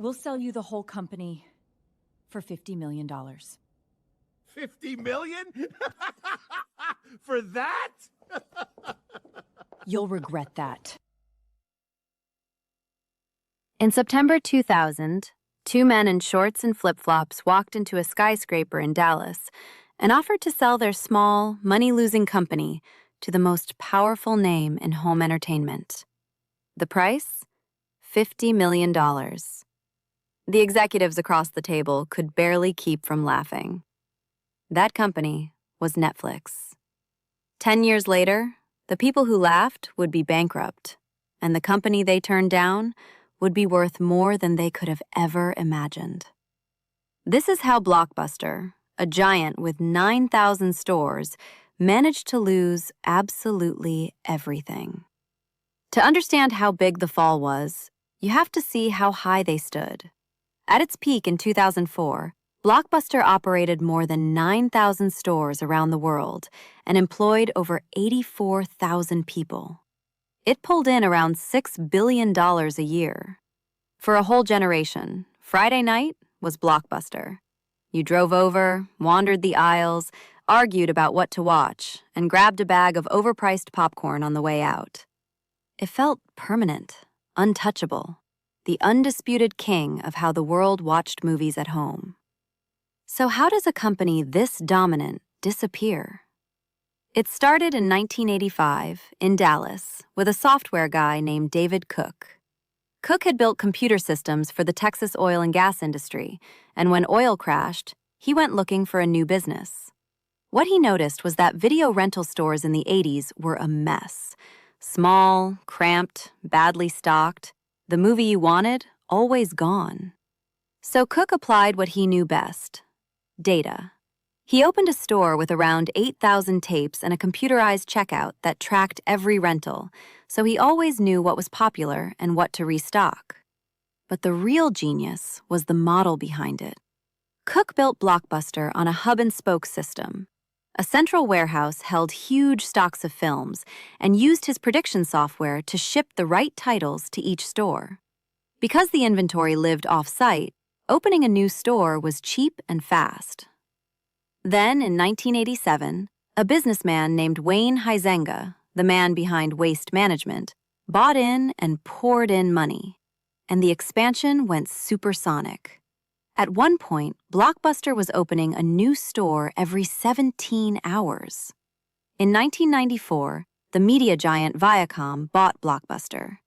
We'll sell you the whole company for $50 million. 50 million? For that? You'll regret that. In September 2000, two men in shorts and flip-flops walked into a skyscraper in Dallas and offered to sell their small, money-losing company to the most powerful name in home entertainment. The price? $50 million. The executives across the table could barely keep from laughing. That company was Netflix. 10 years later, the people who laughed would be bankrupt, and the company they turned down would be worth more than they could have ever imagined. This is how Blockbuster, a giant with 9,000 stores, managed to lose absolutely everything. To understand how big the fall was, you have to see how high they stood. At its peak in 2004, Blockbuster operated more than 9,000 stores around the world and employed over 84,000 people. It pulled in around $6 billion a year. For a whole generation, Friday night was Blockbuster. You drove over, wandered the aisles, argued about what to watch, and grabbed a bag of overpriced popcorn on the way out. It felt permanent, untouchable, the undisputed king of how the world watched movies at home. So how does a company this dominant disappear? It started in 1985 in Dallas with a software guy named David Cook. Cook had built computer systems for the Texas oil and gas industry, and when oil crashed, he went looking for a new business. What he noticed was that video rental stores in the 80s were a mess. Small, cramped, badly stocked, the movie you wanted, always gone. So Cook applied what he knew best: data. He opened a store with around 8,000 tapes and a computerized checkout that tracked every rental, so he always knew what was popular and what to restock. But the real genius was the model behind it. Cook built Blockbuster on a hub-and-spoke system. A central warehouse held huge stocks of films and used his prediction software to ship the right titles to each store. Because the inventory lived off-site, opening a new store was cheap and fast. Then, in 1987, a businessman named Wayne Huizenga, the man behind Waste Management, bought in and poured in money, and the expansion went supersonic. At one point, Blockbuster was opening a new store every 17 hours. In 1994, the media giant Viacom bought Blockbuster.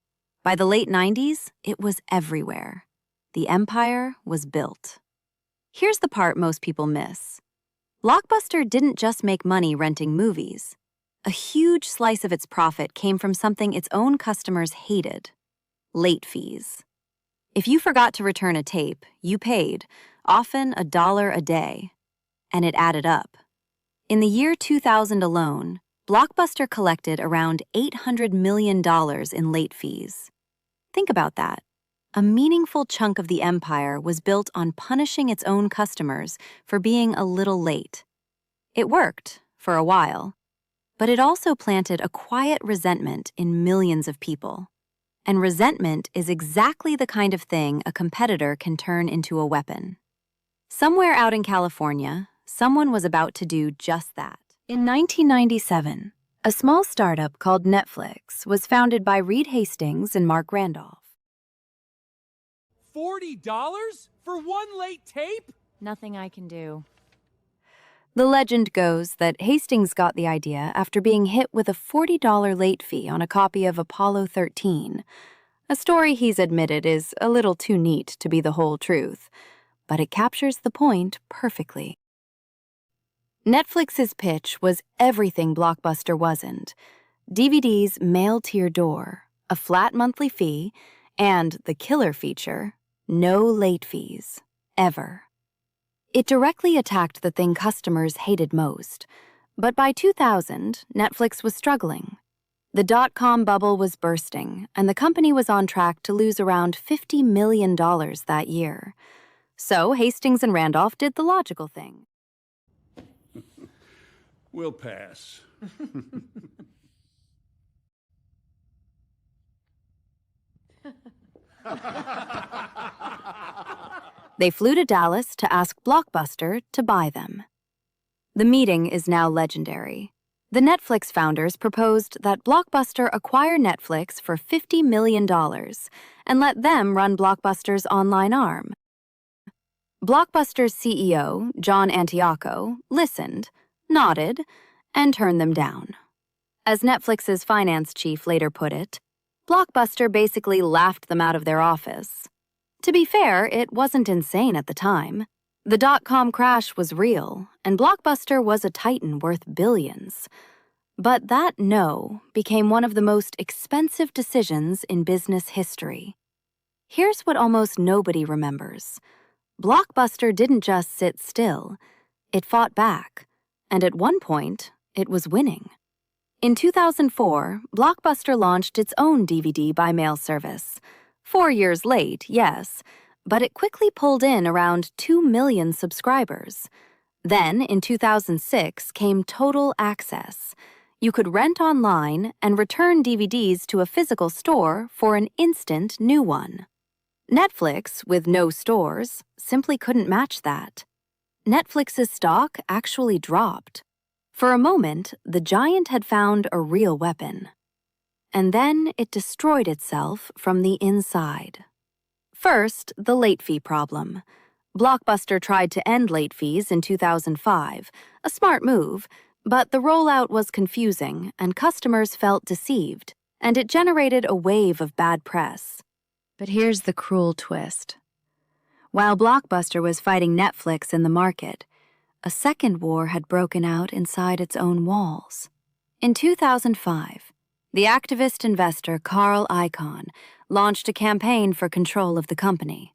By the late 90s, it was everywhere. The empire was built. Here's the part most people miss. Blockbuster didn't just make money renting movies. A huge slice of its profit came from something its own customers hated: late fees. If you forgot to return a tape, you paid, often $1 a day. And it added up. In the year 2000 alone, Blockbuster collected around $800 million in late fees. Think about that. A meaningful chunk of the empire was built on punishing its own customers for being a little late. It worked, for a while, but it also planted a quiet resentment in millions of people. And resentment is exactly the kind of thing a competitor can turn into a weapon. Somewhere out in California, someone was about to do just that. In 1997, a small startup called Netflix was founded by Reed Hastings and Mark Randolph. $40 for one late tape? Nothing I can do. The legend goes that Hastings got the idea after being hit with a $40 late fee on a copy of Apollo 13, a story he's admitted is a little too neat to be the whole truth, but it captures the point perfectly. Netflix's pitch was everything Blockbuster wasn't: DVDs mailed to your door, a flat monthly fee, and the killer feature: no late fees, ever. It directly attacked the thing customers hated most. But by 2000, Netflix was struggling. The dot-com bubble was bursting, and the company was on track to lose around $50 million that year. So Hastings and Randolph did the logical thing. We'll pass. They flew to Dallas to ask Blockbuster to buy them. The meeting is now legendary. The Netflix founders proposed that Blockbuster acquire Netflix for $50 million and let them run Blockbuster's online arm. Blockbuster's CEO, John Antioco, listened, nodded, and turned them down. As Netflix's finance chief later put it, Blockbuster basically laughed them out of their office. To be fair, it wasn't insane at the time. The dot-com crash was real, and Blockbuster was a titan worth billions. But that no became one of the most expensive decisions in business history. Here's what almost nobody remembers. Blockbuster didn't just sit still. It fought back, and at one point, it was winning. In 2004, Blockbuster launched its own DVD by mail service. 4 years late, yes, but it quickly pulled in around 2 million subscribers. Then, in 2006, came Total Access. You could rent online and return DVDs to a physical store for an instant new one. Netflix, with no stores, simply couldn't match that. Netflix's stock actually dropped. For a moment, the giant had found a real weapon. And then it destroyed itself from the inside. First, the late fee problem. Blockbuster tried to end late fees in 2005, a smart move, but the rollout was confusing and customers felt deceived, and it generated a wave of bad press. But here's the cruel twist. While Blockbuster was fighting Netflix in the market, a second war had broken out inside its own walls. In 2005, the activist investor Carl Icahn launched a campaign for control of the company.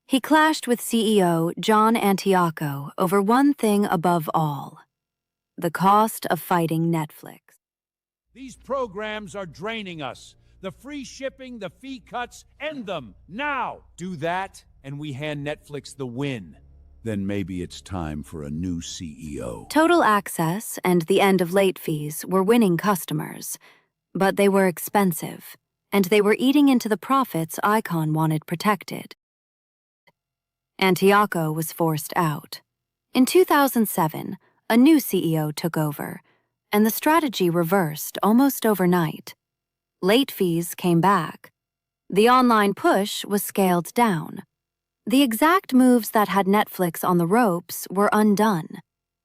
He clashed with CEO John Antioco over one thing above all: the cost of fighting Netflix. These programs are draining us. The free shipping, the fee cuts, end them now. Do that, and we hand Netflix the win. Then maybe it's time for a new CEO. Total Access and the end of late fees were winning customers, but they were expensive, and they were eating into the profits Icahn wanted protected. Antioco was forced out. In 2007, a new CEO took over, and the strategy reversed almost overnight. Late fees came back. The online push was scaled down. The exact moves that had Netflix on the ropes were undone,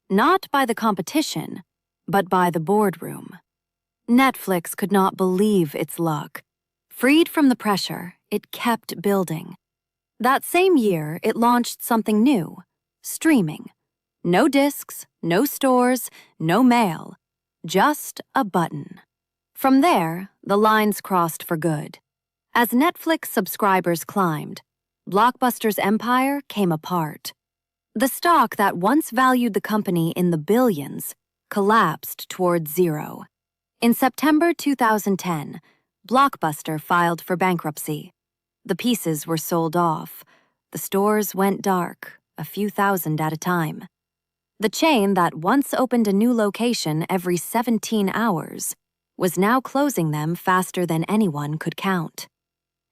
not by the competition, but by the boardroom. Netflix could not believe its luck. Freed from the pressure, it kept building. That same year, it launched something new: streaming. No discs, no stores, no mail, just a button. From there, the lines crossed for good. As Netflix subscribers climbed, Blockbuster's empire came apart. The stock that once valued the company in the billions collapsed toward zero. In September 2010, Blockbuster filed for bankruptcy. The pieces were sold off. The stores went dark, a few thousand at a time. The chain that once opened a new location every 17 hours was now closing them faster than anyone could count.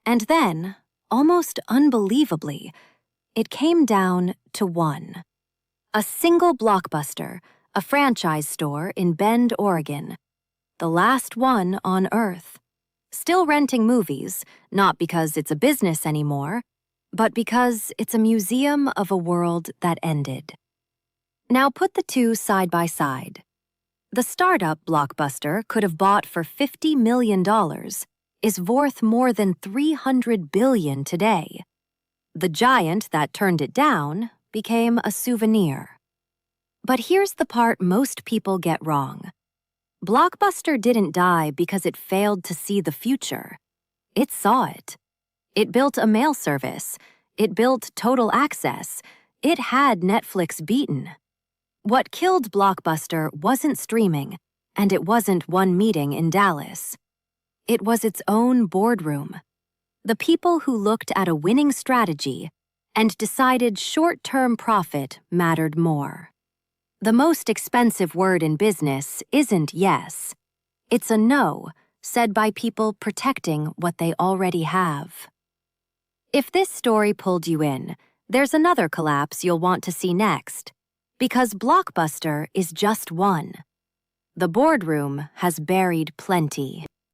And then, almost unbelievably, it came down to one. A single Blockbuster, a franchise store in Bend, Oregon. The last one on Earth. Still renting movies, not because it's a business anymore, but because it's a museum of a world that ended. Now put the two side by side. The startup Blockbuster could have bought for $50 million is worth more than $300 billion today. The giant that turned it down became a souvenir. But here's the part most people get wrong. Blockbuster didn't die because it failed to see the future. It saw it. It built a mail service. It built Total Access. It had Netflix beaten. What killed Blockbuster wasn't streaming, and it wasn't one meeting in Dallas. It was its own boardroom. The people who looked at a winning strategy and decided short-term profit mattered more. The most expensive word in business isn't yes. It's a no, said by people protecting what they already have. If this story pulled you in, There's another collapse you'll want to see next, because Blockbuster is just one. The Boardroom has buried plenty.